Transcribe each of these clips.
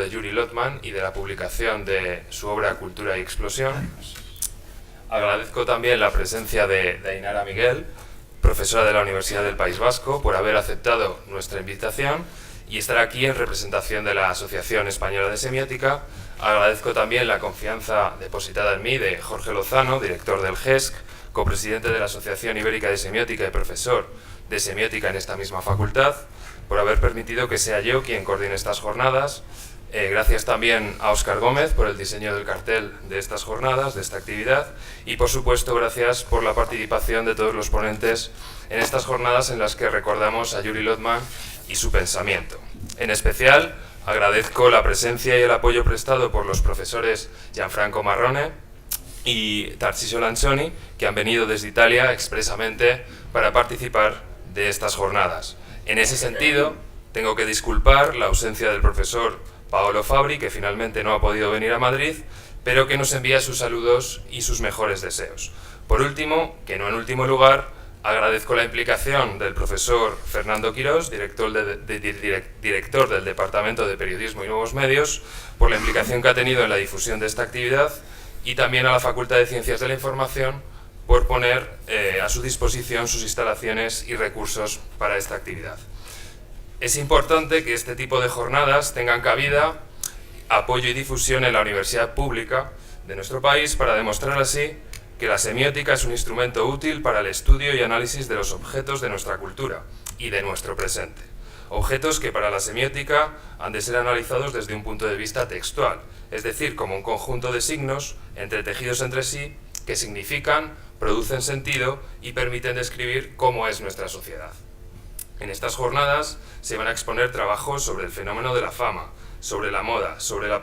de Yuri Lotman y de la publicación de su obra Cultura y Explosión. Agradezco también la presencia de Ainara Miguel, profesora de la Universidad del País Vasco, por haber aceptado nuestra invitación y estar aquí en representación de la Asociación Española de Semiótica. Agradezco también la confianza depositada en mí de Jorge Lozano, director del GESC, copresidente de la Asociación Ibérica de Semiótica y profesor de Semiótica en esta misma facultad, por haber permitido que sea yo quien coordine estas jornadas. Gracias también a Óscar Gómez por el diseño del cartel de estas jornadas, de esta actividad, y por supuesto gracias por la participación de todos los ponentes en estas jornadas en las que recordamos a Yuri Lotman y su pensamiento. En especial agradezco la presencia y el apoyo prestado por los profesores Gianfranco Marrone y Tarcisio Lancioni, que han venido desde Italia expresamente para participar de estas jornadas. En ese sentido, tengo que disculpar la ausencia del profesor Paolo Fabri, que finalmente no ha podido venir a Madrid, pero que nos envía sus saludos y sus mejores deseos. Por último, que no en último lugar, agradezco la implicación del profesor Fernando Quirós, director del Departamento de Periodismo y Nuevos Medios, por la implicación que ha tenido en la difusión de esta actividad, y también a la Facultad de Ciencias de la Información por poner a su disposición sus instalaciones y recursos para esta actividad. Es importante que este tipo de jornadas tengan cabida, apoyo y difusión en la universidad pública de nuestro país para demostrar así que la semiótica es un instrumento útil para el estudio y análisis de los objetos de nuestra cultura y de nuestro presente. Objetos que para la semiótica han de ser analizados desde un punto de vista textual, es decir, como un conjunto de signos entretejidos entre sí que significan, producen sentido y permiten describir cómo es nuestra sociedad. En estas jornadas se van a exponer trabajos sobre el fenómeno de la fama, sobre la moda, sobre la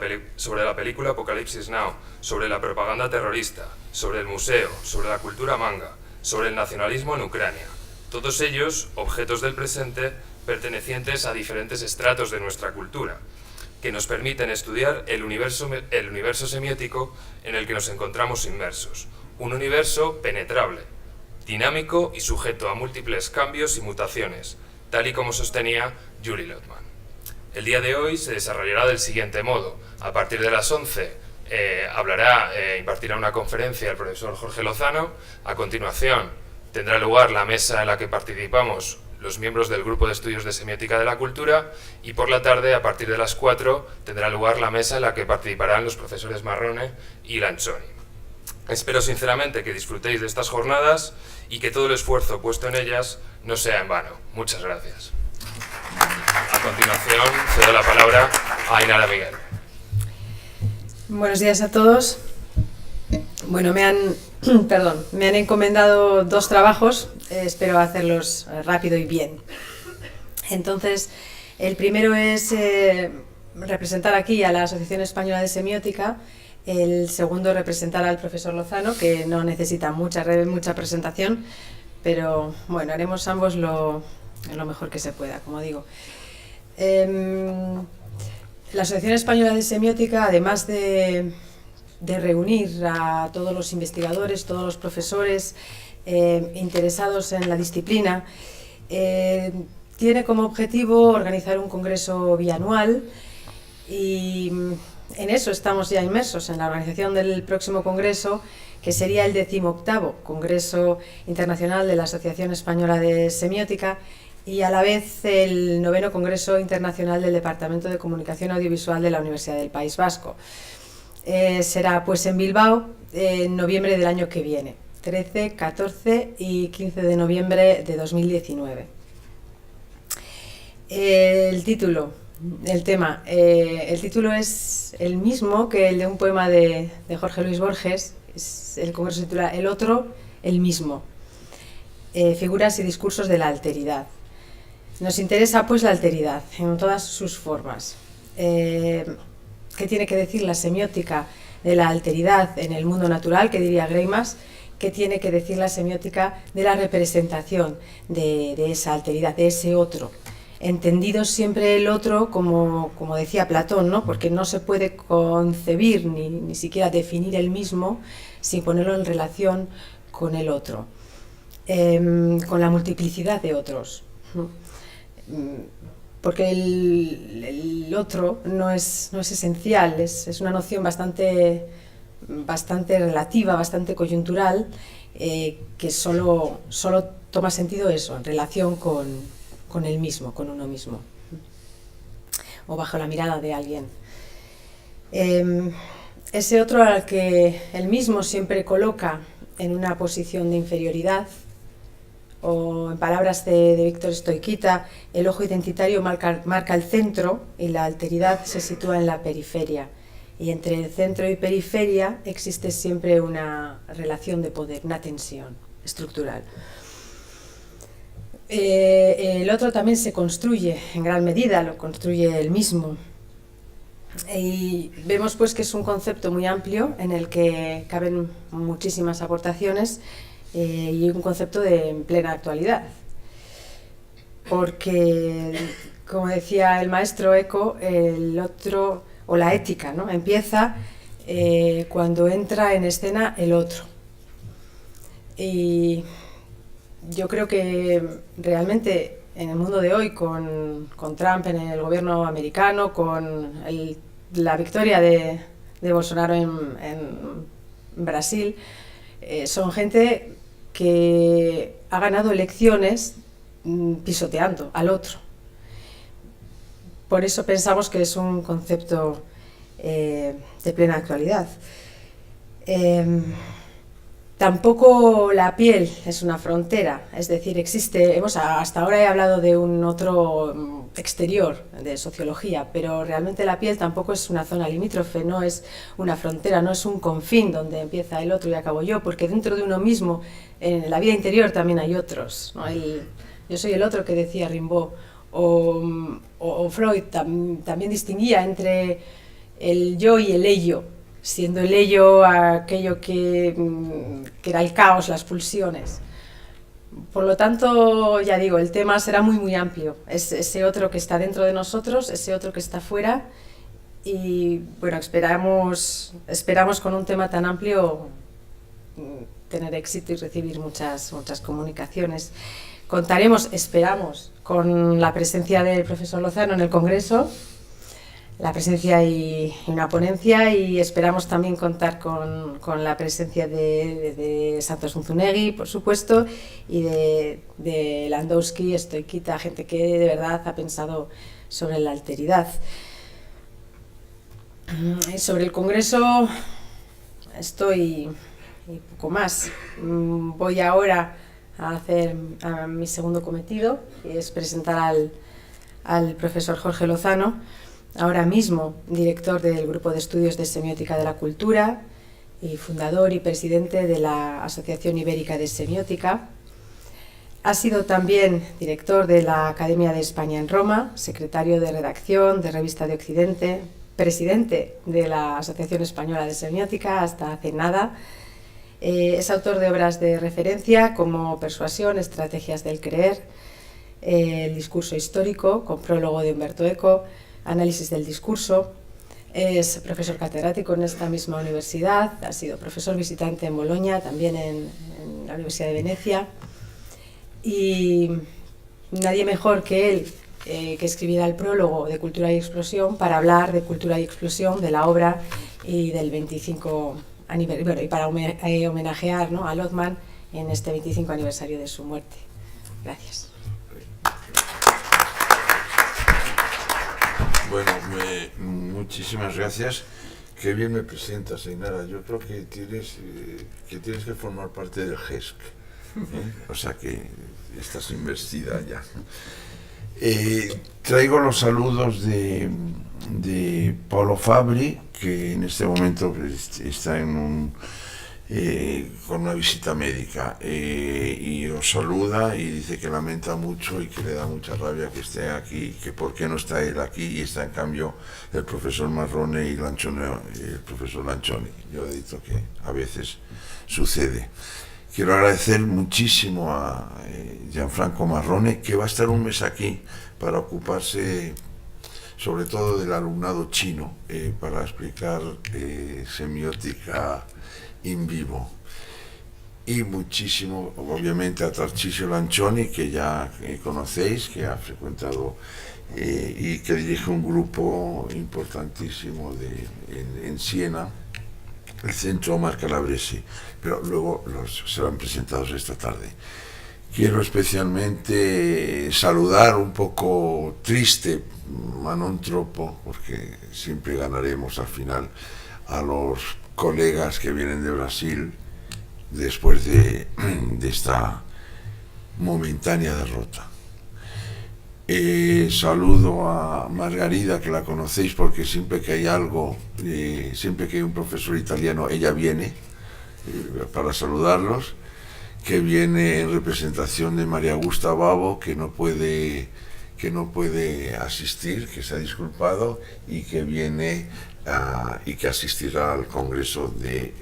película Apocalipsis Now, sobre la propaganda terrorista, sobre el museo, sobre la cultura manga, sobre el nacionalismo en Ucrania. Todos ellos objetos del presente pertenecientes a diferentes estratos de nuestra cultura, que nos permiten estudiar el universo semiótico en el que nos encontramos inmersos. Un universo penetrable, dinámico y sujeto a múltiples cambios y mutaciones, tal y como sostenía Yuri Lotman. El día de hoy se desarrollará del siguiente modo. A partir de las 11 impartirá una conferencia el profesor Jorge Lozano. A continuación tendrá lugar la mesa en la que participamos los miembros del Grupo de Estudios de Semiótica de la Cultura, y por la tarde, a partir de las 4, tendrá lugar la mesa en la que participarán los profesores Marrone y Lancioni. Espero sinceramente que disfrutéis de estas jornadas y que todo el esfuerzo puesto en ellas no sea en vano. Muchas gracias. A continuación, cedo la palabra a Ainara Miguel. Buenos días a todos. Bueno, me han encomendado dos trabajos, espero hacerlos rápido y bien. Entonces, el primero es representar aquí a la Asociación Española de Semiótica. El segundo, representar al profesor Lozano, que no necesita mucha presentación, pero bueno, haremos ambos lo mejor que se pueda, como digo. La Asociación Española de Semiótica, además de reunir a todos los investigadores, todos los profesores interesados en la disciplina, tiene como objetivo organizar un congreso bianual, y en eso estamos ya inmersos, en la organización del próximo congreso, que sería el 18º Congreso Internacional de la Asociación Española de Semiótica, y a la vez el 9º Congreso Internacional del Departamento de Comunicación Audiovisual de la Universidad del País Vasco. Será pues en Bilbao en noviembre del año que viene, 13, 14 y 15 de noviembre de 2019. El título es el mismo que el de un poema de Jorge Luis Borges. El congreso se titula El otro, el mismo. Figuras y discursos de la alteridad. Nos interesa pues la alteridad en todas sus formas. ¿Qué tiene que decir la semiótica de la alteridad en el mundo natural, que diría Greimas? ¿Qué tiene que decir la semiótica de la representación de esa alteridad, de ese otro? Entendido siempre el otro como decía Platón, ¿no? Porque no se puede concebir ni siquiera definir el mismo sin ponerlo en relación con el otro, con la multiplicidad de otros. porque el otro no es esencial, es una noción bastante relativa, bastante coyuntural, que solo toma sentido eso, en relación con el mismo, con uno mismo, o bajo la mirada de alguien. Ese otro al que el mismo siempre coloca en una posición de inferioridad, o en palabras de Víctor Stoiquita, el ojo identitario marca el centro y la alteridad se sitúa en la periferia. Y entre el centro y periferia existe siempre una relación de poder, una tensión estructural. El otro también se construye en gran medida, lo construye él mismo. Y vemos pues que es un concepto muy amplio en el que caben muchísimas aportaciones, y un concepto de plena actualidad. Porque, como decía el maestro Eco, el otro, o la ética, ¿no?, empieza cuando entra en escena el otro. Y yo creo que realmente en el mundo de hoy, con Trump en el gobierno americano, con la victoria de Bolsonaro en Brasil, son gente que ha ganado elecciones pisoteando al otro. Por eso pensamos que es un concepto de plena actualidad. Tampoco la piel es una frontera, es decir, hasta ahora he hablado de un otro exterior de sociología, pero realmente la piel tampoco es una zona limítrofe, no es una frontera, no es un confín donde empieza el otro y acabo yo, porque dentro de uno mismo, en la vida interior también hay otros, ¿no? Yo soy el otro, que decía Rimbaud, o Freud también distinguía entre el yo y el ello, siendo el ello aquello que era el caos, las pulsiones. Por lo tanto, ya digo, el tema será muy muy amplio. Es ese otro que está dentro de nosotros, ese otro que está fuera, y bueno, esperamos con un tema tan amplio tener éxito y recibir muchas comunicaciones. Contaremos, esperamos, con la presencia del profesor Lozano en el Congreso, la presencia y una ponencia, y esperamos también contar con la presencia de Santos Unzunegui, por supuesto, y de Landowski, Stoiquita, gente que de verdad ha pensado sobre la alteridad. Sobre el Congreso estoy y poco más. Voy ahora a hacer mi segundo cometido, que es presentar al profesor Jorge Lozano, ahora mismo director del Grupo de Estudios de Semiótica de la Cultura y fundador y presidente de la Asociación Ibérica de Semiótica. Ha sido también director de la Academia de España en Roma, secretario de redacción de Revista de Occidente, presidente de la Asociación Española de Semiótica hasta hace nada. Es autor de obras de referencia como Persuasión, Estrategias del Creer, El discurso histórico, con prólogo de Umberto Eco, Análisis del discurso. Es profesor catedrático en esta misma universidad, ha sido profesor visitante en Bolonia, también en la Universidad de Venecia, y nadie mejor que él, que escribiera el prólogo de Cultura y Explosión, para hablar de Cultura y Explosión, de la obra y del 25 aniversario, bueno, y para homenajear, ¿no?, a Lothman en este 25 aniversario de su muerte. Gracias. Bueno, muchísimas gracias. Qué bien me presentas, Ainara. Yo creo que tienes que formar parte del GESC, ¿eh? O sea que estás investida ya. Traigo los saludos de Paulo Fabri, que en este momento está con una visita médica, y os saluda y dice que lamenta mucho y que le da mucha rabia que esté aquí, que por qué no está él aquí y está en cambio el profesor Marrone y el profesor Lancioni. Yo he dicho que a veces sucede. Quiero agradecer muchísimo a Gianfranco Marrone, que va a estar un mes aquí para ocuparse sobre todo del alumnado chino, para explicar semiótica in vivo. y muchísimo, obviamente, a Tarcisio Lancioni, que ya conocéis, que ha frecuentado y que dirige un grupo importantísimo en Siena, el Centro Omar Calabresi, pero luego serán presentados esta tarde. Quiero especialmente saludar, un poco triste, ma non troppo, porque siempre ganaremos al final, a los colegas que vienen de Brasil después de esta momentánea derrota. Saludo a Margarida, que la conocéis porque siempre que hay algo, siempre que hay un profesor italiano, ella viene para saludarlos, que viene en representación de María Augusta Babo, que no puede asistir, que se ha disculpado, y que viene y que asistirá al congreso de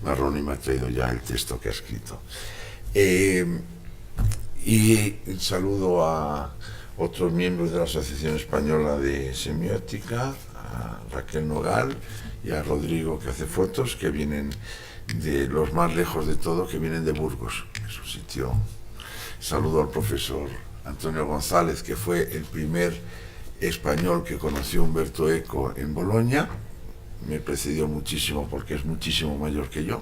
Marrone, y me ha traído ya el texto que ha escrito. Y saludo a otros miembros de la Asociación Española de Semiótica, a Raquel Nogal y a Rodrigo, que hace fotos, que vienen de los más lejos de todo, que vienen de Burgos, que es un sitio. Saludo al profesor Antonio González, que fue el primer español que conoció a Umberto Eco en Bolonia. Me precedió muchísimo porque es muchísimo mayor que yo.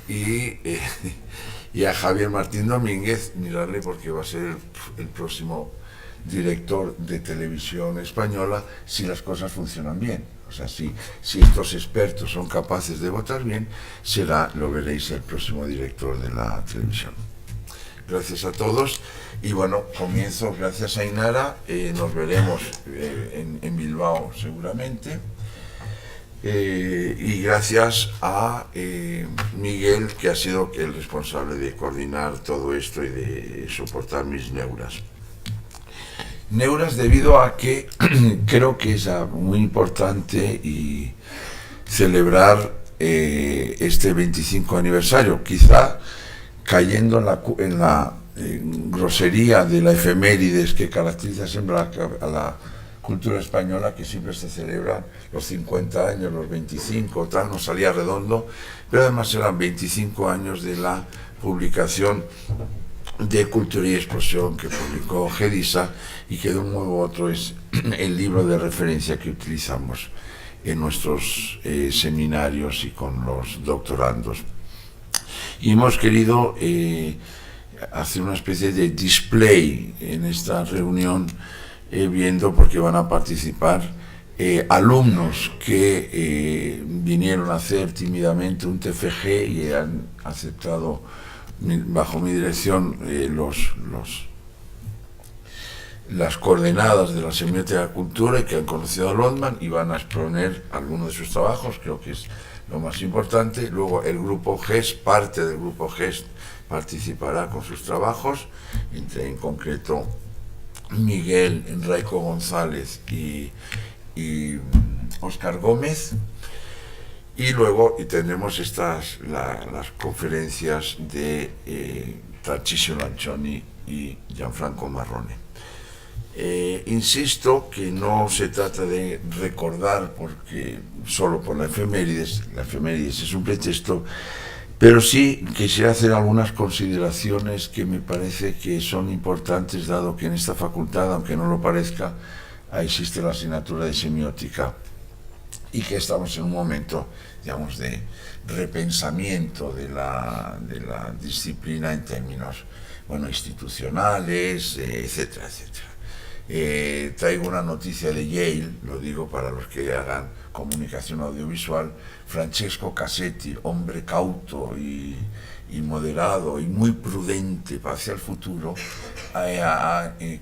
Y a Javier Martín Domínguez, mirarle, porque va a ser el próximo director de televisión española si las cosas funcionan bien. O sea, si estos expertos son capaces de votar bien, lo veréis, el próximo director de la televisión. Gracias a todos. Y bueno, comienzo, gracias a Ainara, nos veremos en Bilbao seguramente. Y gracias a Miguel, que ha sido el responsable de coordinar todo esto y de soportar mis neuras. Neuras debido a que creo que es muy importante y celebrar este 25 aniversario, quizá cayendo en la grosería de la efemérides que caracteriza siempre a la cultura española, que siempre se celebran los 50 años, los 25, tal, nos salía redondo, pero además eran 25 años de la publicación de Cultura y Explosión, que publicó Gedisa, y que de un modo u otro es el libro de referencia que utilizamos en nuestros seminarios y con los doctorandos. Y hemos querido hacer una especie de display en esta reunión, viendo, porque van a participar alumnos que vinieron a hacer tímidamente un TFG y han aceptado bajo mi dirección las coordenadas de la Semiótica de la Cultura, y que han conocido a Lotman y van a exponer algunos de sus trabajos. Creo que es lo más importante. Luego el grupo GEST, parte del grupo GEST, participará con sus trabajos, en concreto Miguel, Enrico González y Óscar Gómez. Y luego tendremos las conferencias de Tarcisio Lancioni y Gianfranco Marrone. Insisto que no se trata de recordar porque solo por la efemérides es un pretexto, pero sí quisiera hacer algunas consideraciones que me parece que son importantes, dado que en esta facultad, aunque no lo parezca, existe la asignatura de semiótica, y que estamos en un momento, digamos, de repensamiento de la disciplina en términos, bueno, institucionales, etcétera, etcétera. Traigo una noticia de Yale, lo digo para los que hagan comunicación audiovisual. Francesco Cassetti, hombre cauto y moderado y muy prudente hacia el futuro,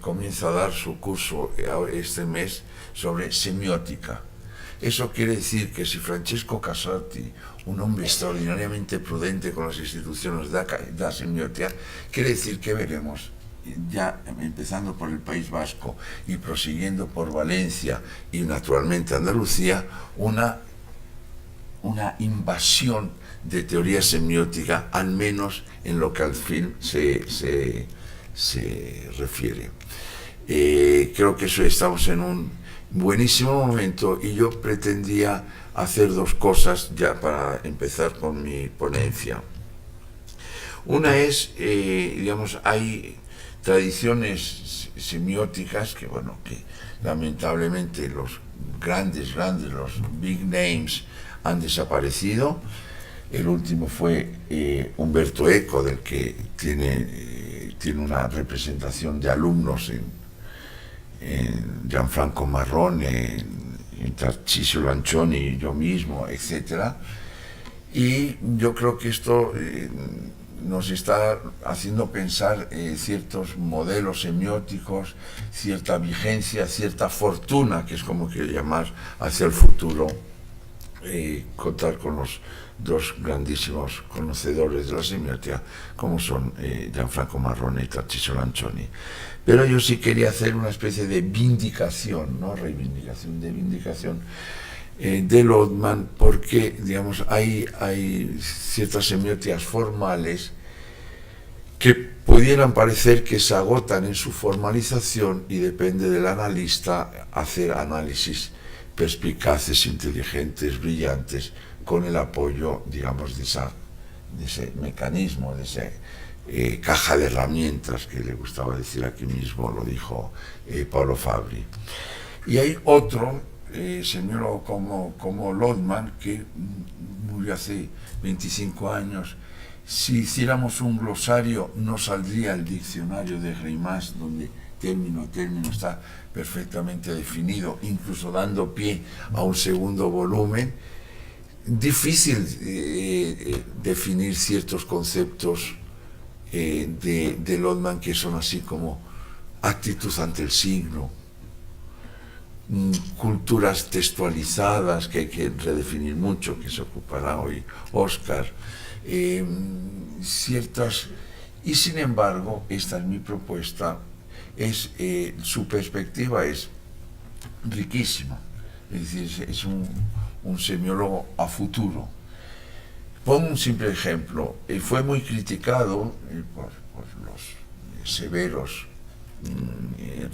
comienza a dar su curso este mes sobre semiótica. Eso quiere decir que si Francesco Cassetti, un hombre extraordinariamente prudente con las instituciones, da semiótica, quiere decir que veremos, ya empezando por el País Vasco y prosiguiendo por Valencia y naturalmente Andalucía, una invasión de teoría semiótica, al menos en lo que al fin se refiere. Creo que estamos en un buenísimo momento, y yo pretendía hacer dos cosas ya para empezar con mi ponencia. Una es, digamos, hay tradiciones semióticas que, bueno, que lamentablemente los grandes, los big names han desaparecido. El último fue Umberto Eco, del que tiene una representación de alumnos en Gianfranco Marrone, en Tarcisio Lancioni, yo mismo, etc. Y yo creo que esto nos está haciendo pensar ciertos modelos semióticos, cierta vigencia, cierta fortuna, que es como quiero llamar, hacia el futuro, contar con los dos grandísimos conocedores de la semiótica, como son Gianfranco Marrone y Tarcisio Lancioni. Pero yo sí quería hacer una especie de vindicación, no reivindicación, de vindicación de Lodman, porque, digamos, hay ciertas semióticas formales que pudieran parecer que se agotan en su formalización y depende del analista hacer análisis perspicaces, inteligentes, brillantes, con el apoyo, digamos, de ese mecanismo, de esa caja de herramientas que le gustaba decir aquí mismo, lo dijo Paulo Fabri. Y hay otro señor como Lodman, que murió hace 25 años. Si hiciéramos un glosario, no saldría el diccionario de Greimas, donde término a término está perfectamente definido, incluso dando pie a un segundo volumen. Difícil definir ciertos conceptos de Lodman, que son así como actitud ante el signo, culturas textualizadas que hay que redefinir mucho, que se ocupará hoy Óscar, ciertas, y sin embargo, esta es mi propuesta, su perspectiva es riquísima, es decir, es un semiólogo a futuro. Pongo un simple ejemplo. Fue muy criticado por los severos,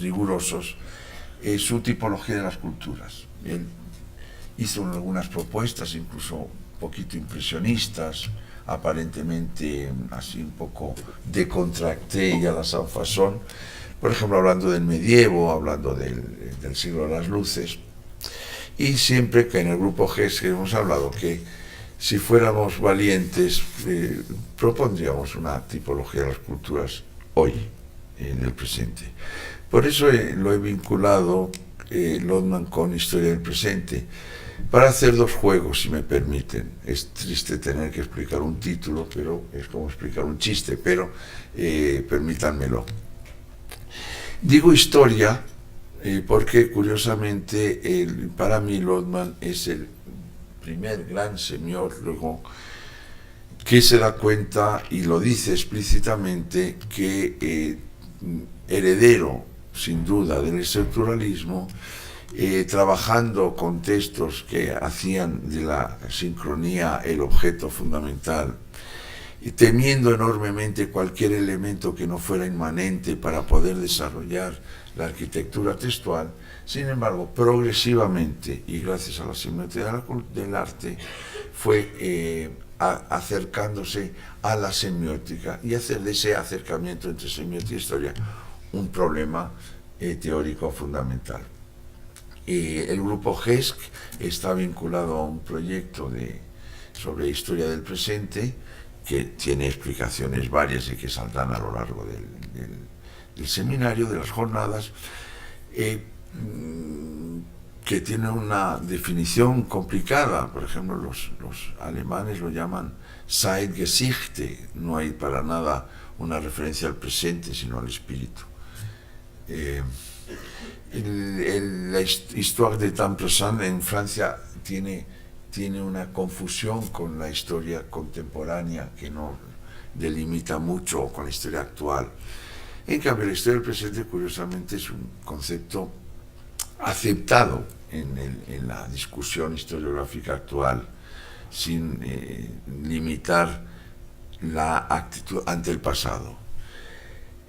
rigurosos, su tipología de las culturas. Él hizo algunas propuestas, incluso un poquito impresionistas, aparentemente así un poco décontracté y a la sans façon, por ejemplo, hablando del medievo, hablando del siglo de las luces. Y siempre que en el grupo GES hemos hablado que si fuéramos valientes, propondríamos una tipología de las culturas hoy, en el presente. Por eso lo he vinculado Lodman con Historia del Presente, para hacer dos juegos, si me permiten. Es triste tener que explicar un título, pero es como explicar un chiste, pero permítanmelo. Digo historia porque, curiosamente, para mí Lodman es el primer gran semiólogo que se da cuenta y lo dice explícitamente que heredero sin duda del estructuralismo, trabajando con textos que hacían de la sincronía el objeto fundamental, y temiendo enormemente cualquier elemento que no fuera inmanente para poder desarrollar la arquitectura textual. Sin embargo, progresivamente, y gracias a la semiótica del arte, fue acercándose a la semiótica y hacer de ese acercamiento entre semiótica e historia un problema teórico fundamental. El grupo GESC está vinculado a un proyecto sobre historia del presente que tiene explicaciones varias y que saldrán a lo largo del seminario, de las jornadas, que tiene una definición complicada. Por ejemplo, los alemanes lo llaman Zeitgeschichte, no hay para nada una referencia al presente, sino al espíritu. La Histoire de temps présent en Francia tiene una confusión con la historia contemporánea que no delimita mucho con la historia actual. En cambio, la historia del presente, curiosamente, es un concepto aceptado en la discusión historiográfica actual, sin limitar la actitud ante el pasado.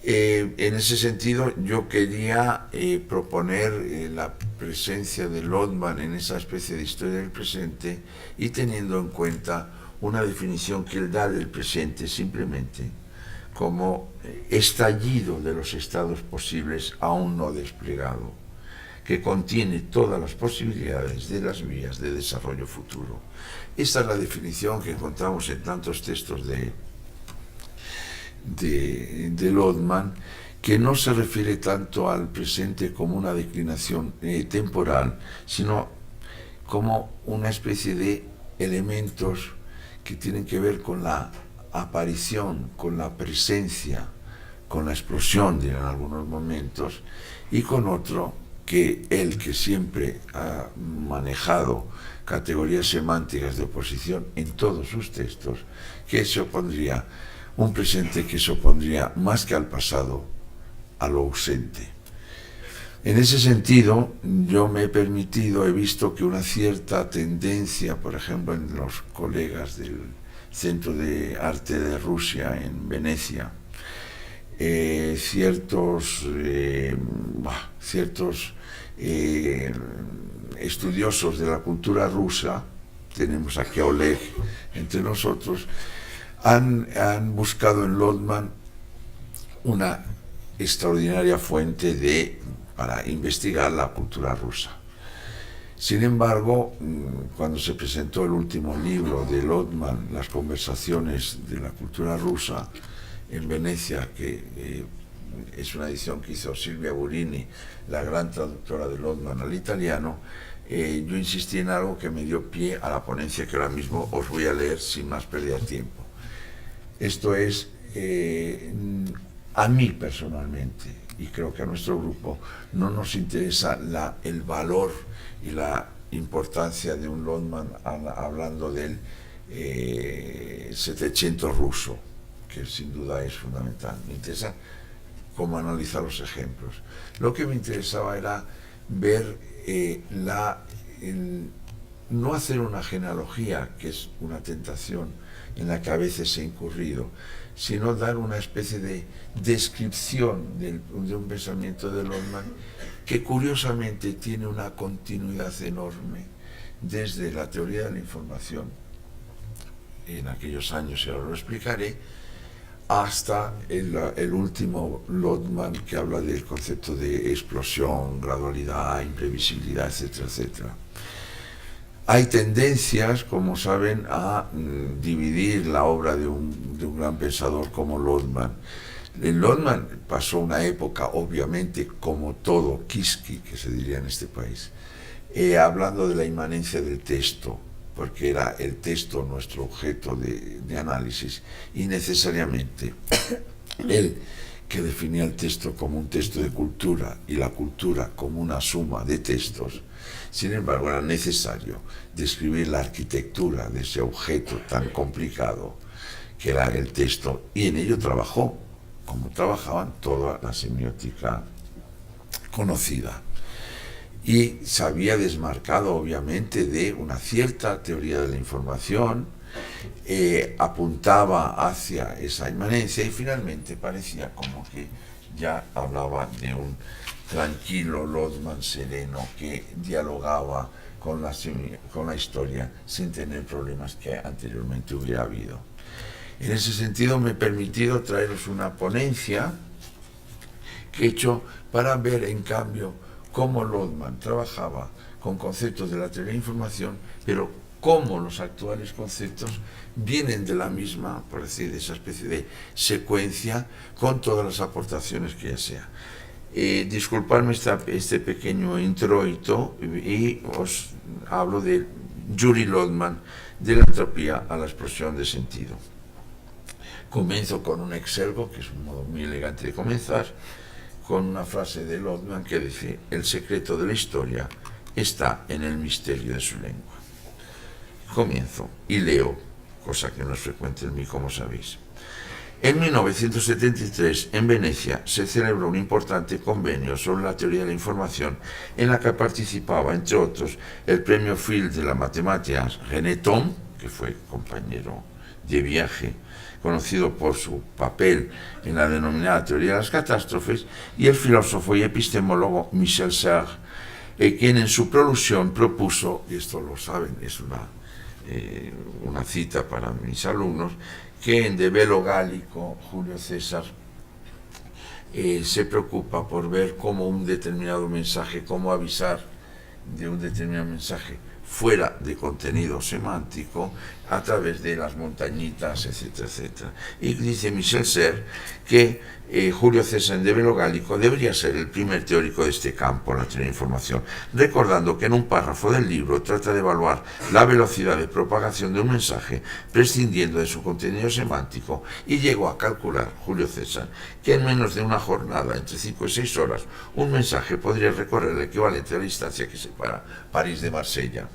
En ese sentido, yo quería proponer la presencia de Lodman en esa especie de historia del presente y teniendo en cuenta una definición que él da del presente simplemente como estallido de los estados posibles aún no desplegado, que contiene todas las posibilidades de las vías de desarrollo futuro. Esta es la definición que encontramos en tantos textos de Lodman, que no se refiere tanto al presente como una declinación temporal, sino como una especie de elementos que tienen que ver con la aparición, con la presencia, con la explosión en algunos momentos, y con otro que él, que siempre ha manejado categorías semánticas de oposición en todos sus textos, que se opondría, un presente que se opondría más que al pasado, a lo ausente. En ese sentido, yo me he permitido, he visto que una cierta tendencia, por ejemplo, en los colegas del Centro de Arte de Rusia en Venecia, ciertos estudiosos de la cultura rusa, tenemos aquí a Oleg entre nosotros, han buscado en Lodman una extraordinaria fuente para investigar la cultura rusa. Sin embargo, cuando se presentó el último libro de Lodman, Las conversaciones de la cultura rusa, en Venecia, que es una edición que hizo Silvia Burini, la gran traductora de Lodman al italiano, yo insistí en algo que me dio pie a la ponencia que ahora mismo os voy a leer sin más pérdida de tiempo. Esto es, a mí personalmente, y creo que a nuestro grupo, no nos interesa el valor y la importancia de un Lodman hablando del 700 ruso, que sin duda es fundamental. Me interesa cómo analizar los ejemplos. Lo que me interesaba era ver no hacer una genealogía, que es una tentación en la que a veces he incurrido, sino dar una especie de descripción de un pensamiento de Lodman que curiosamente tiene una continuidad enorme desde la teoría de la información, en aquellos años, y ahora lo explicaré, hasta el último Lodman, que habla del concepto de explosión, gradualidad, imprevisibilidad, etcétera, etcétera. Hay tendencias, como saben, a dividir la obra de un gran pensador como Lodman. Lodman pasó una época, obviamente, como todo Kiski, que se diría en este país, hablando de la inmanencia del texto, porque era el texto nuestro objeto de análisis, y necesariamente él, que definía el texto como un texto de cultura y la cultura como una suma de textos, sin embargo era necesario describir la arquitectura de ese objeto tan complicado que era el texto, y en ello trabajó, como trabajaban toda la semiótica conocida. Y se había desmarcado obviamente de una cierta teoría de la información, apuntaba hacia esa inmanencia, y finalmente parecía como que ya hablaba de un tranquilo Lodman sereno que dialogaba con la historia sin tener problemas que anteriormente hubiera habido. En ese sentido me he permitido traeros una ponencia que he hecho para ver en cambio cómo Lodman trabajaba con conceptos de la teoría de la información, pero cómo los actuales conceptos vienen de la misma, por decir, de esa especie de secuencia, con todas las aportaciones que ya sea. Disculpadme este pequeño introito, y os hablo de Yuri Lodman, de la entropía a la explosión de sentido. Comienzo con un exergo, que es un modo muy elegante de comenzar, con una frase de Lodman que dice: el secreto de la historia está en el misterio de su lengua. Comienzo y leo, cosa que no es frecuente en mí, como sabéis. En 1973, en Venecia, se celebró un importante convenio sobre la teoría de la información, en la que participaba, entre otros, el premio Fields de la matemática René Thom, que fue compañero de viaje, conocido por su papel en la denominada teoría de las catástrofes, y el filósofo y epistemólogo Michel Serres, quien en su prolusión propuso, y esto lo saben, es una una cita para mis alumnos, que en De Bello Gallico Julio César se preocupa por ver cómo un determinado mensaje, cómo avisar de un determinado mensaje fuera de contenido semántico a través de las montañitas, etcétera, etcétera. Y dice Michel Serres que Julio César en De Bello Gallico debería ser el primer teórico de este campo, la teoría de información, recordando que en un párrafo del libro trata de evaluar la velocidad de propagación de un mensaje prescindiendo de su contenido semántico, y llegó a calcular Julio César que en menos de una jornada, entre 5 y 6 horas, un mensaje podría recorrer el equivalente a la distancia que separa París de Marsella.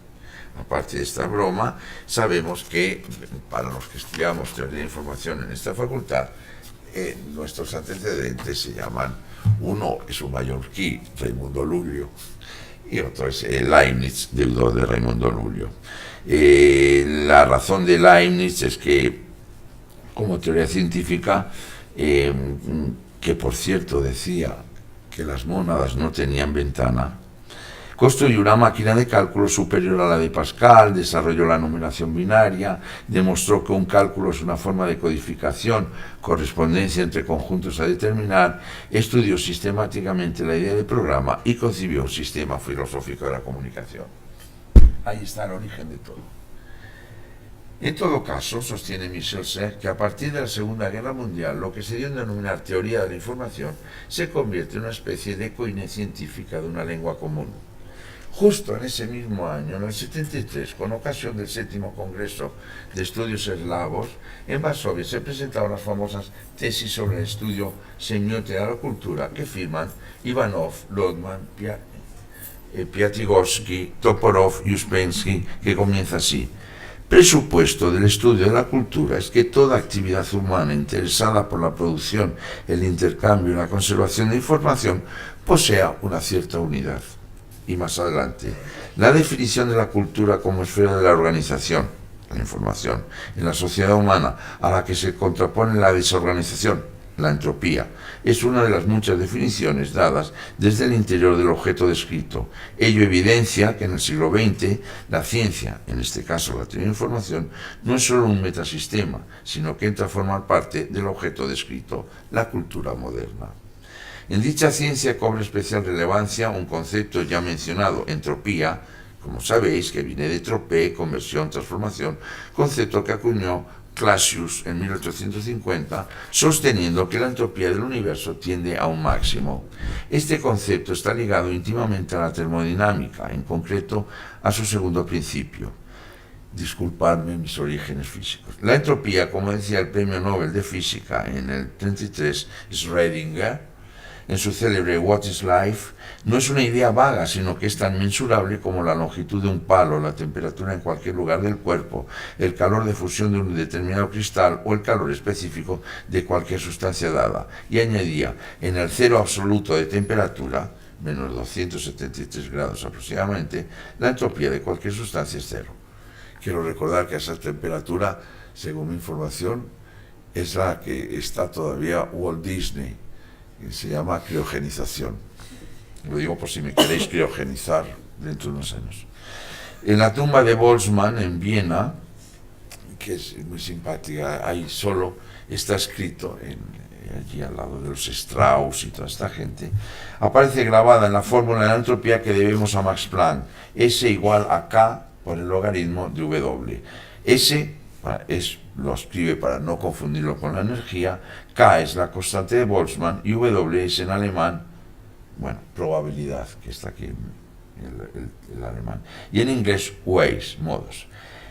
Aparte de esta broma, sabemos que para los que estudiamos teoría de información en esta facultad, nuestros antecedentes se llaman, uno es un mallorquí, Raimundo Lulio, y otro es Leibniz, deudor de Raimundo Lulio. La razón de Leibniz es que, como teoría científica, que por cierto decía que las mónadas no tenían ventana, construyó una máquina de cálculo superior a la de Pascal, desarrolló la numeración binaria, demostró que un cálculo es una forma de codificación, correspondencia entre conjuntos a determinar, estudió sistemáticamente la idea de programa y concibió un sistema filosófico de la comunicación. Ahí está el origen de todo. En todo caso, sostiene Michel Serres, que a partir de la Segunda Guerra Mundial, lo que se dio en denominar teoría de la información se convierte en una especie de coine científica de una lengua común. Justo en ese mismo año, en el 73, con ocasión del 7º Congreso de Estudios Eslavos, en Varsovia se presentaron las famosas tesis sobre el estudio semiótica de la cultura que firman Ivanov, Lodman, Piatigorsky, Toporov y Uspensky, que comienza así. Presupuesto del estudio de la cultura es que toda actividad humana interesada por la producción, el intercambio y la conservación de información posea una cierta unidad. Y más adelante, la definición de la cultura como esfera de la organización, la información, en la sociedad humana, a la que se contrapone la desorganización, la entropía, es una de las muchas definiciones dadas desde el interior del objeto descrito. Ello evidencia que en el siglo XX la ciencia, en este caso la teoría de información, no es solo un metasistema, sino que entra a formar parte del objeto descrito, la cultura moderna. En dicha ciencia cobra especial relevancia un concepto ya mencionado, entropía, como sabéis, que viene de tropé, conversión, transformación, concepto que acuñó Clausius en 1850, sosteniendo que la entropía del universo tiende a un máximo. Este concepto está ligado íntimamente a la termodinámica, en concreto a su segundo principio. Disculpadme mis orígenes físicos. La entropía, como decía el premio Nobel de Física en el 33, Schrödinger, en su célebre What is Life, no es una idea vaga, sino que es tan mensurable como la longitud de un palo, la temperatura en cualquier lugar del cuerpo, el calor de fusión de un determinado cristal o el calor específico de cualquier sustancia dada. Y añadía, en el cero absoluto de temperatura, menos 273 grados aproximadamente, la entropía de cualquier sustancia es cero. Quiero recordar que a esa temperatura, según mi información, es la que está todavía Walt Disney, que se llama criogenización. Lo digo por si me queréis criogenizar dentro de unos años. En la tumba de Boltzmann en Viena, que es muy simpática, ahí solo está escrito, allí al lado de los Strauss y toda esta gente, aparece grabada en la fórmula de la entropía que debemos a Max Planck, S igual a K por el logaritmo de W. S lo escribe para no confundirlo con la energía, K es la constante de Boltzmann y W es en alemán, bueno, probabilidad, que está aquí el alemán, y en inglés ways, modos.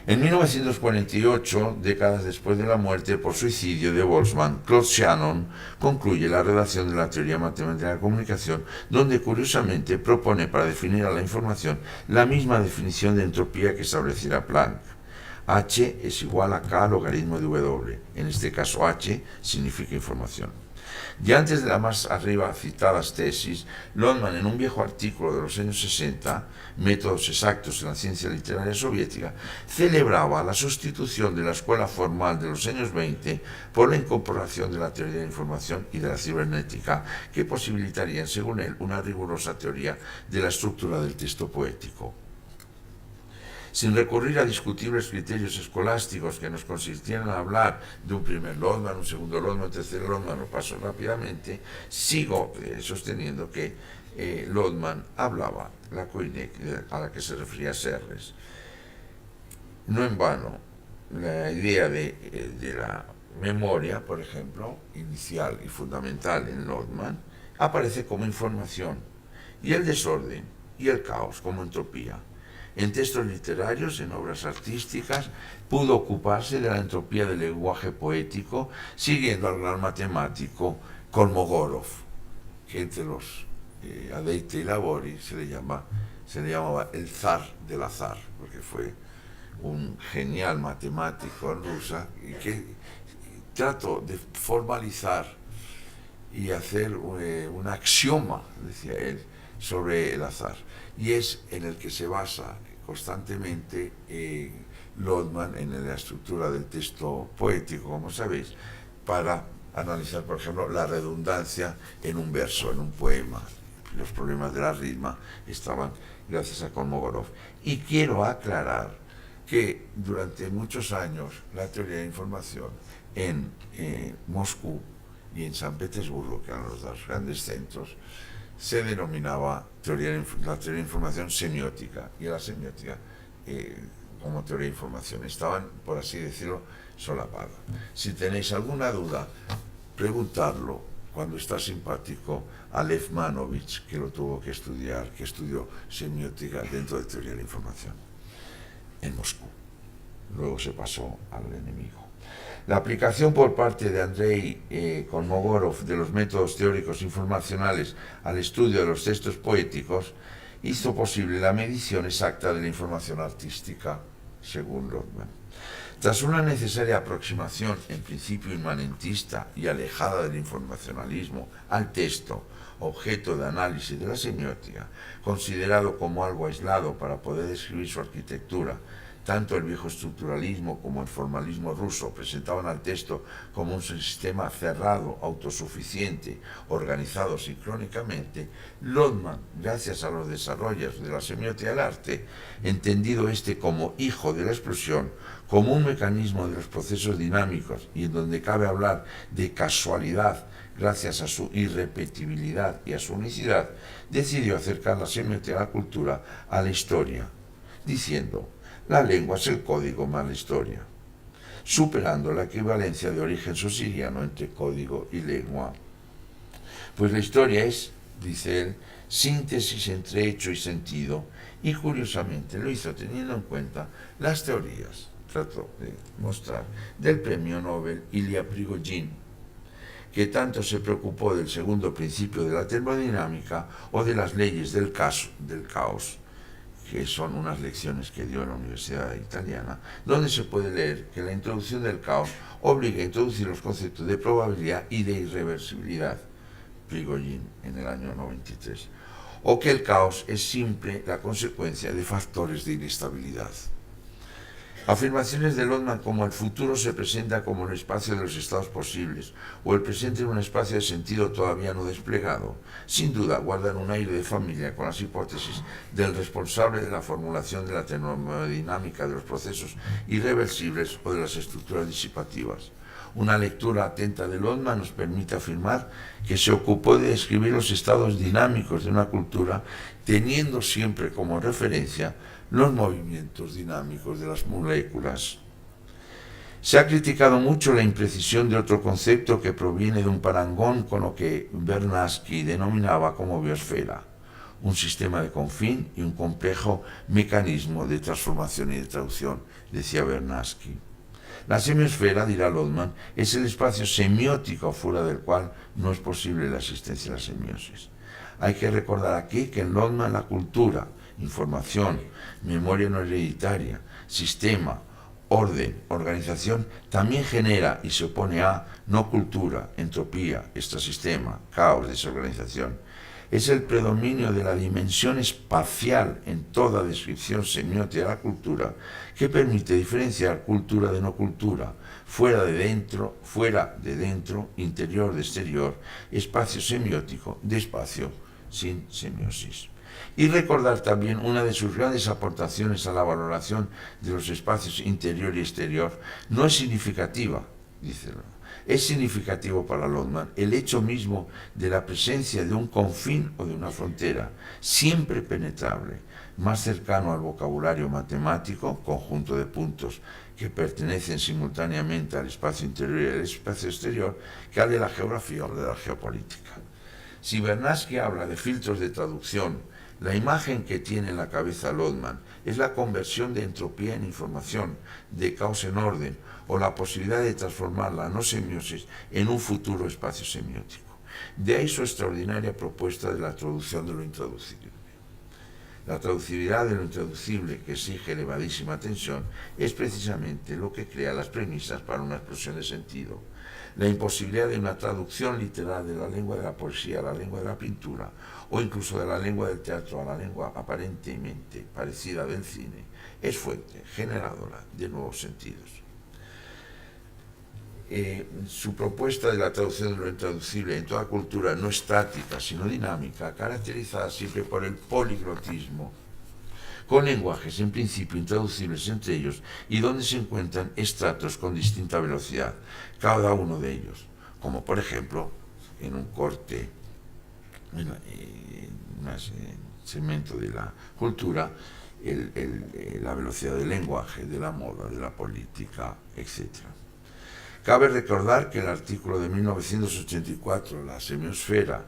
En 1948, décadas después de la muerte por suicidio de Boltzmann, Claude Shannon concluye la redacción de la teoría matemática de la comunicación, donde curiosamente propone para definir a la información la misma definición de entropía que estableciera Planck. H es igual a K logaritmo de W. En este caso H significa información. Ya antes de las más arriba citadas tesis, Lodman, en un viejo artículo de los años 60, Métodos exactos en la ciencia literaria soviética, celebraba la sustitución de la escuela formal de los años 20 por la incorporación de la teoría de la información y de la cibernética, que posibilitarían, según él, una rigurosa teoría de la estructura del texto poético. sin recurrir a discutibles criterios escolásticos que nos consistieran en hablar de un primer Lodman, un segundo Lodman, un tercer Lodman, lo paso rápidamente, sigo sosteniendo que Lodman hablaba la Koiné a la que se refería Serres. No en vano, la idea de la memoria, por ejemplo, inicial y fundamental en Lodman, aparece como información, y el desorden y el caos como entropía. En textos literarios, en obras artísticas, pudo ocuparse de la entropía del lenguaje poético, siguiendo al gran matemático Kolmogorov, que entre los adepti labori se le llamaba el zar del azar, porque fue un genial matemático en Rusia y que trató de formalizar y hacer un axioma, decía él, sobre el azar, y es en el que se basa constantemente Lodman en la estructura del texto poético, como sabéis, para analizar, por ejemplo, la redundancia en un verso, en un poema. Los problemas de la rima estaban gracias a Kolmogorov. Y quiero aclarar que durante muchos años la teoría de información en Moscú y en San Petersburgo, que eran los dos grandes centros, se denominaba la teoría de información semiótica, y la semiótica como teoría de información estaban, por así decirlo, solapadas. Si tenéis alguna duda, preguntarlo cuando está simpático a Lev Manovich, que lo tuvo que estudiar, que estudió semiótica dentro de teoría de la información en Moscú. Luego se pasó al enemigo. La aplicación por parte de Andrei Kolmogorov de los métodos teóricos informacionales al estudio de los textos poéticos hizo posible la medición exacta de la información artística, según Lodman. Tras una necesaria aproximación, en principio inmanentista y alejada del informacionalismo, al texto, objeto de análisis de la semiótica, considerado como algo aislado para poder describir su arquitectura, tanto el viejo estructuralismo como el formalismo ruso presentaban al texto como un sistema cerrado, autosuficiente, organizado sincrónicamente. Lodman, gracias a los desarrollos de la semiótica del arte, entendido como hijo de la explosión, como un mecanismo de los procesos dinámicos y en donde cabe hablar de casualidad gracias a su irrepetibilidad y a su unicidad, decidió acercar la semiótica de la cultura a la historia, diciendo: la lengua es el código más la historia, superando la equivalencia de origen sosiriano entre código y lengua. Pues la historia es, dice él, síntesis entre hecho y sentido, y curiosamente lo hizo teniendo en cuenta las teorías, trató de mostrar, del premio Nobel Ilya Prigogine, que tanto se preocupó del segundo principio de la termodinámica o de las leyes del caos, que son unas lecciones que dio en la Universidad Italiana, donde se puede leer que la introducción del caos obliga a introducir los conceptos de probabilidad y de irreversibilidad, Prigogine en el año 93, o que el caos es siempre la consecuencia de factores de inestabilidad. Afirmaciones de Lodman como el futuro se presenta como el espacio de los estados posibles o el presente en un espacio de sentido todavía no desplegado, sin duda guardan un aire de familia con las hipótesis del responsable de la formulación de la termodinámica de los procesos irreversibles o de las estructuras disipativas. Una lectura atenta de Lodman nos permite afirmar que se ocupó de describir los estados dinámicos de una cultura, teniendo siempre como referencia los movimientos dinámicos de las moléculas. Se ha criticado mucho la imprecisión de otro concepto que proviene de un parangón con lo que Vernadsky denominaba como biosfera, un sistema de confín y un complejo mecanismo de transformación y de traducción, decía Vernadsky. La semiosfera, dirá Lodman, es el espacio semiótico fuera del cual no es posible la existencia de la semiosis. Hay que recordar aquí que en Lodman la cultura, información, memoria no hereditaria, sistema, orden, organización, también genera y se opone a no cultura, entropía, extrasistema, caos, desorganización. Es el predominio de la dimensión espacial en toda descripción semiótica de la cultura que permite diferenciar cultura de no cultura, fuera de dentro, interior de exterior, espacio semiótico de espacio sin semiosis. Y recordar también una de sus grandes aportaciones a la valoración de los espacios interior y exterior. No es significativa, dice, es significativo para Lodman el hecho mismo de la presencia de un confín o de una frontera, siempre penetrable, más cercano al vocabulario matemático, conjunto de puntos que pertenecen simultáneamente al espacio interior y al espacio exterior, que al de la geografía o de la geopolítica. Si Vernadsky habla de filtros de traducción, la imagen que tiene en la cabeza Lodman es la conversión de entropía en información, de caos en orden, o la posibilidad de transformar la no semiosis en un futuro espacio semiótico. De ahí su extraordinaria propuesta de la traducción de lo intraducible. La traducibilidad de lo intraducible, que exige elevadísima tensión, es precisamente lo que crea las premisas para una explosión de sentido. La imposibilidad de una traducción literal de la lengua de la poesía a la lengua de la pintura, o incluso de la lengua del teatro a la lengua aparentemente parecida del cine, es fuente generadora de nuevos sentidos. Su propuesta de la traducción de lo intraducible en toda cultura no estática, sino dinámica, caracterizada siempre por el poliglotismo, con lenguajes en principio intraducibles entre ellos y donde se encuentran estratos con distinta velocidad, cada uno de ellos, como por ejemplo en un corte, en un segmento de la cultura, la velocidad del lenguaje, de la moda, de la política, etc. Cabe recordar que el artículo de 1984, La semiosfera,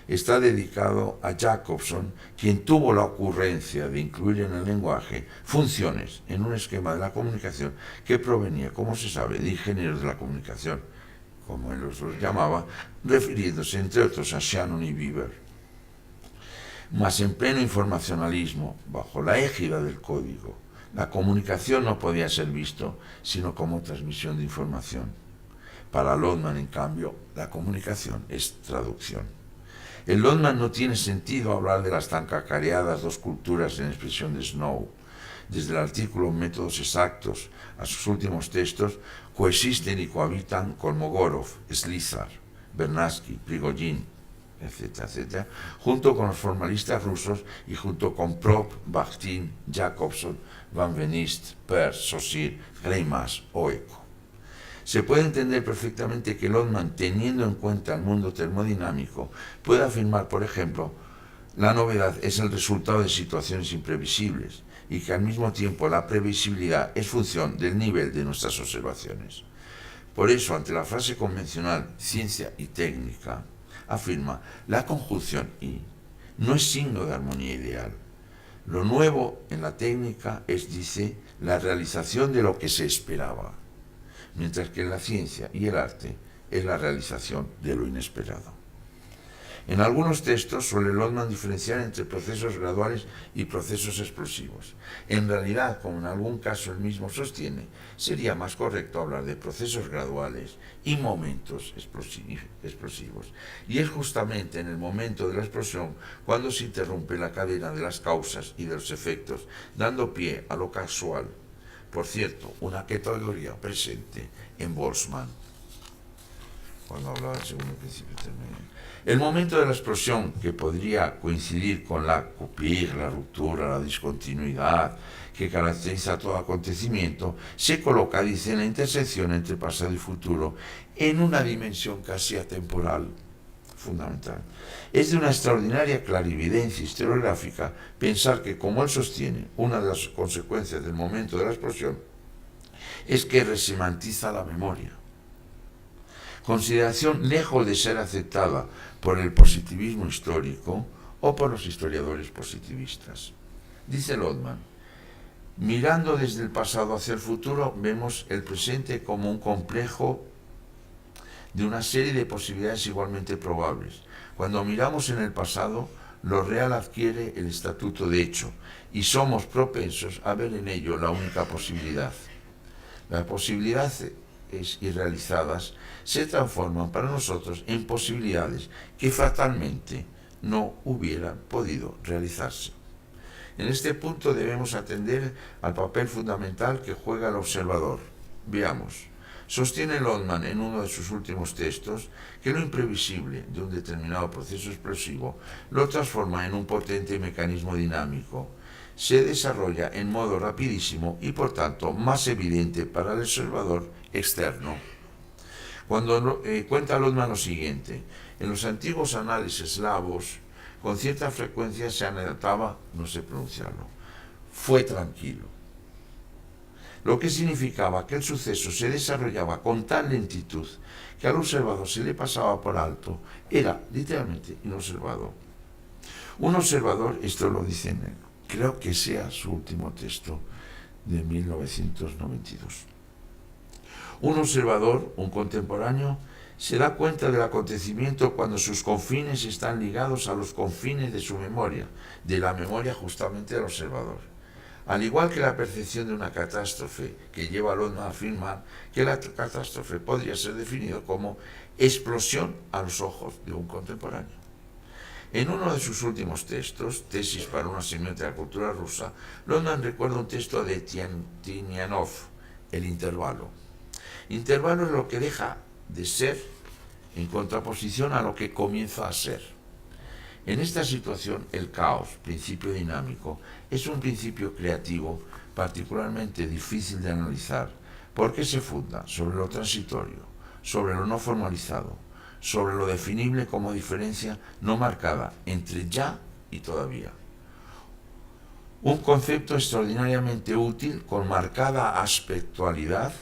está dedicado a Jacobson, quien tuvo la ocurrencia de incluir en el lenguaje funciones en un esquema de la comunicación que provenía, como se sabe, de ingenieros de la comunicación, como él los llamaba, refiriéndose entre otros a Shannon y Beaver. Mas en pleno informacionalismo, bajo la égida del código, la comunicación no podía ser visto sino como transmisión de información. Para Lodman, en cambio, la comunicación es traducción. En Lodman no tiene sentido hablar de las tan cacareadas dos culturas en expresión de Snow. Desde el artículo Métodos Exactos a sus últimos textos, coexisten y cohabitan Kolmogorov, Slizar, Vernadsky, Prigogine, etcétera, etcétera, junto con los formalistas rusos y junto con Prop, Bakhtin, Jacobson, Van Venist, Peirce, Saussure, Greimas o Eco. Se puede entender perfectamente que Lodman, teniendo en cuenta el mundo termodinámico, puede afirmar, por ejemplo, la novedad es el resultado de situaciones imprevisibles y que al mismo tiempo la previsibilidad es función del nivel de nuestras observaciones. Por eso, ante la frase convencional ciencia y técnica, afirma la conjunción y no es signo de armonía ideal. Lo nuevo en la técnica es, dice, la realización de lo que se esperaba, mientras que en la ciencia y el arte es la realización de lo inesperado. En algunos textos suele Lodman diferenciar entre procesos graduales y procesos explosivos. En realidad, como en algún caso él mismo sostiene, sería más correcto hablar de procesos graduales y momentos explosivos. Y es justamente en el momento de la explosión cuando se interrumpe la cadena de las causas y de los efectos, dando pie a lo casual. Por cierto, una categoría presente en Boltzmann, cuando hablaba del segundo principio terminal. El momento de la explosión, que podría coincidir con la coupure, la ruptura, la discontinuidad que caracteriza todo acontecimiento, se coloca, dice, en la intersección entre pasado y futuro, en una dimensión casi atemporal, fundamental. Es de una extraordinaria clarividencia historiográfica pensar que, como él sostiene, una de las consecuencias del momento de la explosión es que resemantiza la memoria. Consideración lejos de ser aceptada por el positivismo histórico o por los historiadores positivistas. Dice Lodman, mirando desde el pasado hacia el futuro, vemos el presente como un complejo de una serie de posibilidades igualmente probables. Cuando miramos en el pasado, lo real adquiere el estatuto de hecho y somos propensos a ver en ello la única posibilidad. Las posibilidades irrealizadas se transforman para nosotros en posibilidades que fatalmente no hubieran podido realizarse. En este punto debemos atender al papel fundamental que juega el observador. Veamos. Sostiene Lodman en uno de sus últimos textos que lo imprevisible de un determinado proceso explosivo lo transforma en un potente mecanismo dinámico. Se desarrolla en modo rapidísimo y por tanto más evidente para el observador externo. Cuenta Lodman lo siguiente: en los antiguos anales eslavos con cierta frecuencia se anotaba, no sé pronunciarlo, fue tranquilo, lo que significaba que el suceso se desarrollaba con tal lentitud que al observador se le pasaba por alto, era literalmente inobservado. Un observador, esto lo dice en él, creo que sea su último texto de 1992. Un observador, un contemporáneo, se da cuenta del acontecimiento cuando sus confines están ligados a los confines de su memoria, de la memoria justamente del observador. Al igual que la percepción de una catástrofe que lleva a Lodman a afirmar que la catástrofe podría ser definida como explosión a los ojos de un contemporáneo. En uno de sus últimos textos, Tesis para una semiótica de la cultura rusa, Lodman recuerda un texto de Tinianov, El intervalo. Intervalo es lo que deja de ser en contraposición a lo que comienza a ser. En esta situación, el caos, principio dinámico, es un principio creativo particularmente difícil de analizar porque se funda sobre lo transitorio, sobre lo no formalizado, sobre lo definible como diferencia no marcada entre ya y todavía. Un concepto extraordinariamente útil con marcada aspectualidad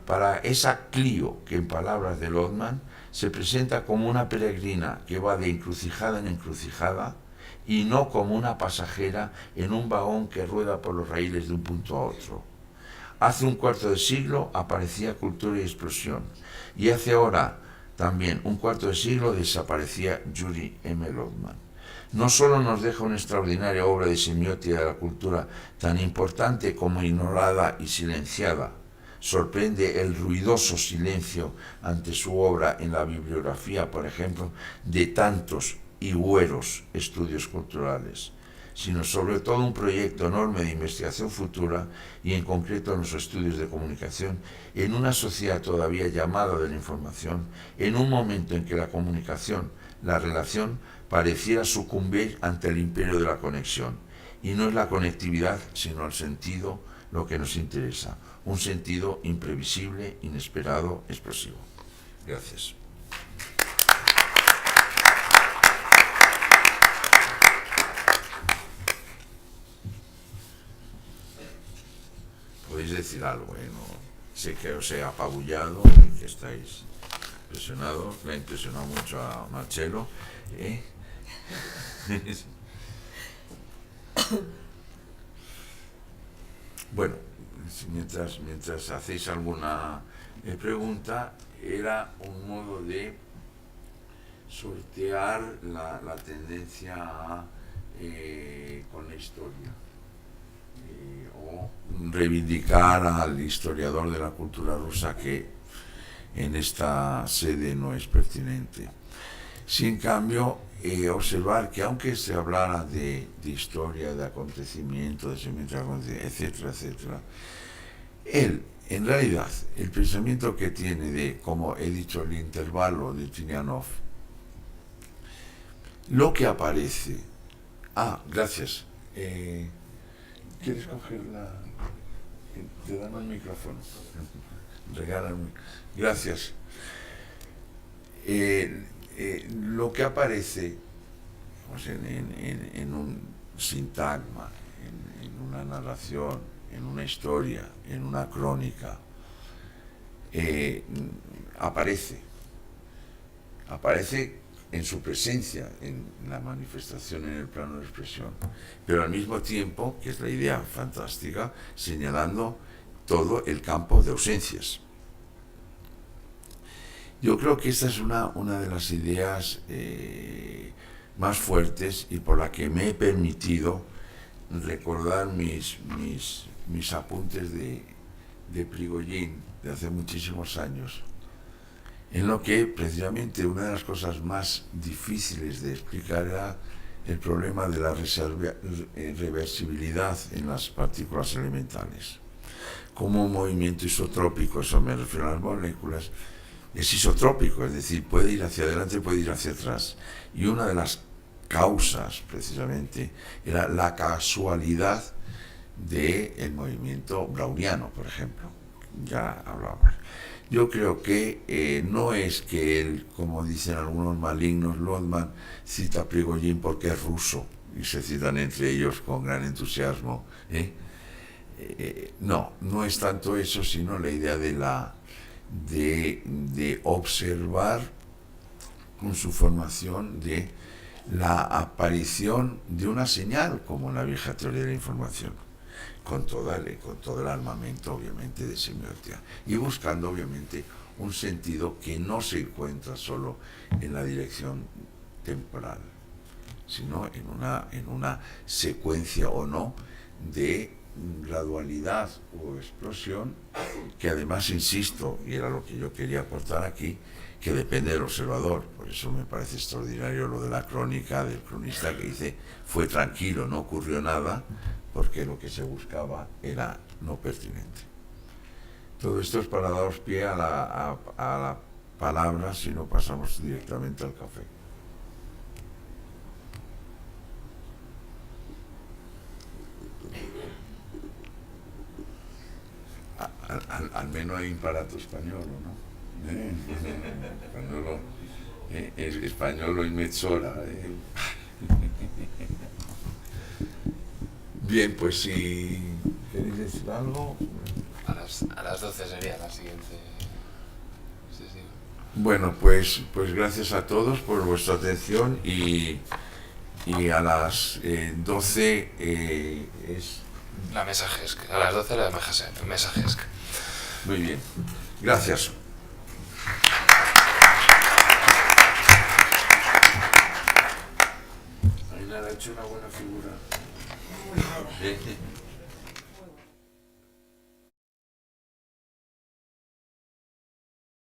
para esa Clio que, en palabras de Lodman, se presenta como una peregrina que va de encrucijada en encrucijada y no como una pasajera en un vagón que rueda por los raíles de un punto a otro. Hace un cuarto de siglo aparecía Cultura y Explosión, y hace ahora también un cuarto de siglo desaparecía Yuri M. Lodman. No solo nos deja una extraordinaria obra de semiótica de la cultura tan importante como ignorada y silenciada, sorprende el ruidoso silencio ante su obra en la bibliografía, por ejemplo, de tantos y güeros estudios culturales, sino sobre todo un proyecto enorme de investigación futura y en concreto en los estudios de comunicación en una sociedad todavía llamada de la información, en un momento en que la comunicación, la relación, pareciera sucumbir ante el imperio de la conexión. Y no es la conectividad, sino el sentido lo que nos interesa. Un sentido imprevisible, inesperado, explosivo. Gracias. Podéis decir algo, no sé que os he apabullado y que estáis impresionados. Le ha impresionado mucho a Marcelo. Bueno, mientras hacéis alguna pregunta, era un modo de sortear la tendencia con la historia o reivindicar al historiador de la cultura rusa que en esta sede no es pertinente. Sin cambio, observar que aunque se hablara de historia, de acontecimiento, de semiótica, etcétera, etcétera, él, en realidad, el pensamiento que tiene de, como he dicho, el intervalo de Tinianov, lo que aparece... gracias. ¿Quieres coger la...? Te dan el micrófono. Regálame. Gracias. Lo que aparece en un sintagma, en una narración, en una historia, en una crónica, aparece en su presencia, en la manifestación en el plano de expresión, pero al mismo tiempo, que es la idea fantástica, señalando todo el campo de ausencias. Yo creo que esta es una de las ideas más fuertes y por la que me he permitido recordar mis apuntes de Prigogine de hace muchísimos años, en lo que precisamente una de las cosas más difíciles de explicar era el problema de la reversibilidad en las partículas elementales. como un movimiento isotrópico, eso me refiero a las moléculas, es isotrópico, es decir, puede ir hacia adelante, puede ir hacia atrás. Y una de las causas, precisamente, era la casualidad del movimiento browniano, por ejemplo. Ya hablábamos. Yo creo que no es que él, como dicen algunos malignos, Lodman cita a Prigogine porque es ruso, y se citan entre ellos con gran entusiasmo. No, no es tanto eso, sino la idea de observar con su formación de la aparición de una señal, como en la vieja teoría de la información, con todo el armamento, obviamente, de semiótica, y buscando, obviamente, un sentido que no se encuentra solo en la dirección temporal, sino en una secuencia o no de gradualidad o explosión, que además, insisto, y era lo que yo quería aportar aquí, que depende del observador. Por eso me parece extraordinario lo de la crónica del cronista que dice: fue tranquilo, no ocurrió nada, porque lo que se buscaba era no pertinente. Todo esto es para daros pie a la palabra, si no pasamos directamente al café. Al menos hay un aparato español, ¿no? Es español y mezz'ora. Bien, pues si queréis decir algo. A las 12 sería la siguiente sesión. Bueno, pues gracias a todos por vuestra atención y a las 12 es... La mesa GESC. A las 12 la mesa GESC. Muy bien. Gracias. Ainara ha hecho una buena figura.